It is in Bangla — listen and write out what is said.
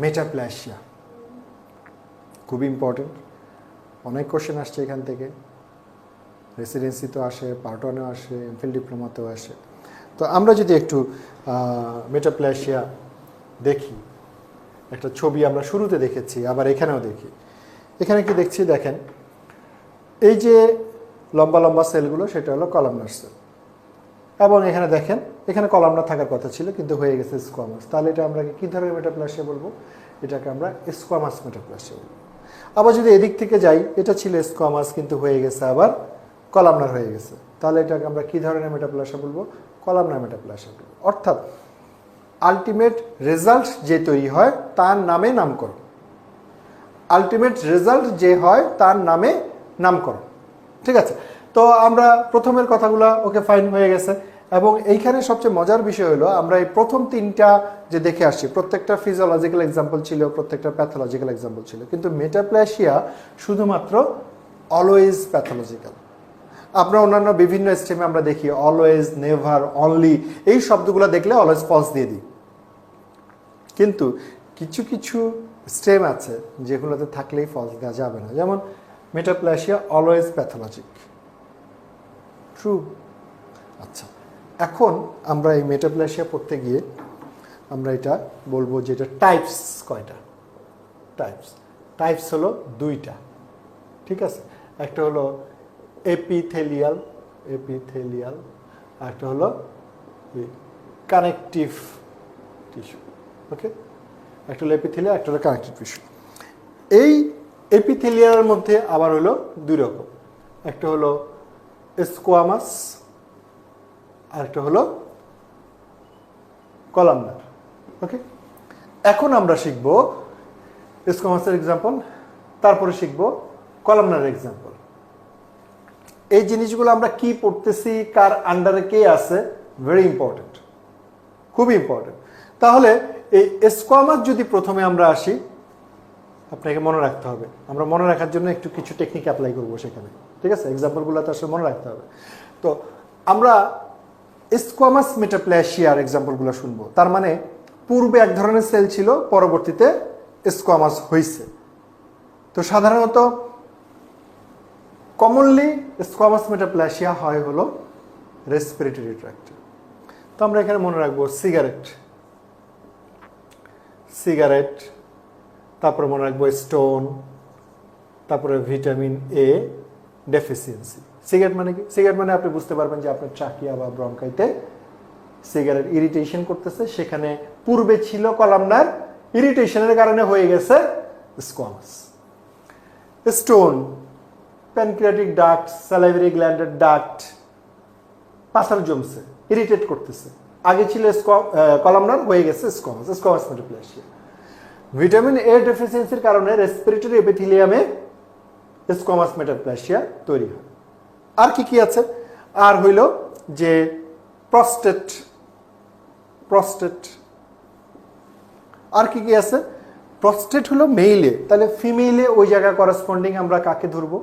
মেটাপ্লাসিয়া খুব ইম্পর্টেন্ট, অনেক কোশ্চেন আসছে এখান থেকে, রেসিডেন্সিতেও আসে, পার্ট ওয়ানেও আসে, এমফিল ডিপ্লোমাতেও আসে। তো আমরা যদি একটু মেটাপ্লাসিয়া দেখি, একটা ছবি আমরা শুরুতে দেখেছি, আবার এখানেও দেখি। এখানে কি দেখছি দেখেন, এই যে লম্বা লম্বা সেলগুলো সেটা হলো কলামনার সেল, এবং এখানে দেখেন এখানে কলামনার থাকার কথা ছিল কিন্তু হয়ে গেছে স্কোয়ামাস। তাহলে এটা আমরা কী ধরনের মেটাপ্লাসিয়া বলবো? এটাকে আমরা স্কোয়ামাস মেটাপ্লাসিয়া বলবো। আবার যদি এদিক থেকে যাই, এটা ছিল স্কোয়ামাস কিন্তু হয়ে গেছে আবার কলামনার হয়ে গেছে, তাহলে এটাকে আমরা কী ধরনের মেটাপ্লাসিয়া বলবো? কলামনার মেটাপ্লাসিয়া বলবো। অর্থাৎ আলটিমেট রেজাল্ট যে তৈরি হয় তার নামে নামকরণ, আলটিমেট রেজাল্ট যে হয় তার নামে নামকরণ। ঠিক আছে, তো আমরা প্রথমের কথাগুলো ওকে ফাইন হয়ে গেছে। এবং এইখানে সবচেয়ে মজার বিষয় হলো আমরা এই প্রথম তিনটা যে দেখে আসছি, প্রত্যেকটা ফিজিওলজিক্যাল এক্সাম্পল ছিল, প্রত্যেকটা প্যাথোলজিক্যাল এক্সাম্পল ছিল, কিন্তু মেটাপ্লাসিয়া শুধুমাত্র অলওয়েজ প্যাথোলজিক্যাল। আমরা অন্যান্য বিভিন্ন স্টেমে আমরা দেখি অলওয়েজ, নেভার, অনলি, এই শব্দগুলো দেখলে অলওয়েজ ফলস দিয়ে দিই, কিন্তু কিছু কিছু স্টেম আছে যেগুলোতে থাকলেই ফলস দেওয়া যাবে না। যেমন মেটাপ্লাসিয়া অলওয়েজ প্যাথোলজিক, ট্রু। আচ্ছা, এখন আমরা এই মেটাপ্লাসিয়া পড়তে গিয়ে আমরা এটা বলবো যে এটা টাইপস কয়টা? টাইপস হলো দুইটা। ঠিক আছে, একটা হলো এপিথেলিয়াল, আর একটা হলো কানেকটিভ টিস্যু। ওকে, একটা হলো এপিথেলিয়াল, একটা হলো কানেকটিভ টিস্যু। এই এপিথেলিয়ালের মধ্যে আবার হলো দুই রকম, একটা হলো স্কোয়ামাস আর একটা হলো কলামনার। ওকে, এখন আমরা শিখব স্কোয়ামাসের এক্সাম্পল, তারপরে শিখব কলামনার এক্সাম্পল। এই জিনিসগুলো আমরা কি পড়তেছি, কার আন্ডারে কে আছে, ভেরি ইম্পর্টেন্ট, খুবই ইম্পর্টেন্ট। তাহলে এই স্কোয়ামাস যদি প্রথমে আমরা আসি, আপনাকে মনে রাখতে হবে, আমরা মনে রাখার জন্য একটু কিছু টেকনিক অ্যাপ্লাই করবো সেখানে। ঠিক আছে, এক্সাম্পলগুলো তো আসলে মনে রাখতে হবে। তো আমরা স্কোয়ামাস মেটাপ্লাসিয়ার এক্সাম্পলগুলো শুনবো। তার মানে পূর্বে এক ধরনের সেল ছিল, পরবর্তীতে স্কোয়ামাস হয়েছে। তো সাধারণত কমনলি স্কোয়ামাস মেটাপ্লাসিয়া হয় হলো রেসপিরেটরি ট্র্যাক্টে। তো আমরা এখানে মনে রাখবো সিগারেট, তারপরে মনে রাখবো স্টোন, তারপরে ভিটামিন এ ডেফিসিয়েন্সি। সিগারেট মানে কি? সিগারেট মানে আপনি বুঝতে পারবেন যে আপনার ট্রাকিয়া বা ব্রঙ্কাইতে সিগারেট ইরিটেশন করতেছে, সেখানে পূর্বে ছিল কলামনার, ইরিটেশনের কারণে হয়ে গেছে squamous. Stone, pancreatic duct, salivary গ্ল্যান্ডের ডাক্ট, পাথর জমছে, ইরিটেট করতেছে, আগে ছিল কলামনার, হয়ে গেছে স্কোয়ামাস মেটাপ্লাসিয়া। ভিটামিন এ ডেফিসিয়েন্সির কারণে রেসপিরেটরি এপিথেলিয়ামে স্কোয়ামাস মেটাপ্লাসিয়া তৈরি হয়। আর কি কি আছে? আর হইল যে প্রস্টেট, আর কি কি আছে? প্রস্টেট হলো মেইলে, তাহলে ফিমেইলে ওই জায়গায় করেসপন্ডিং আমরা কাকে ধরবো?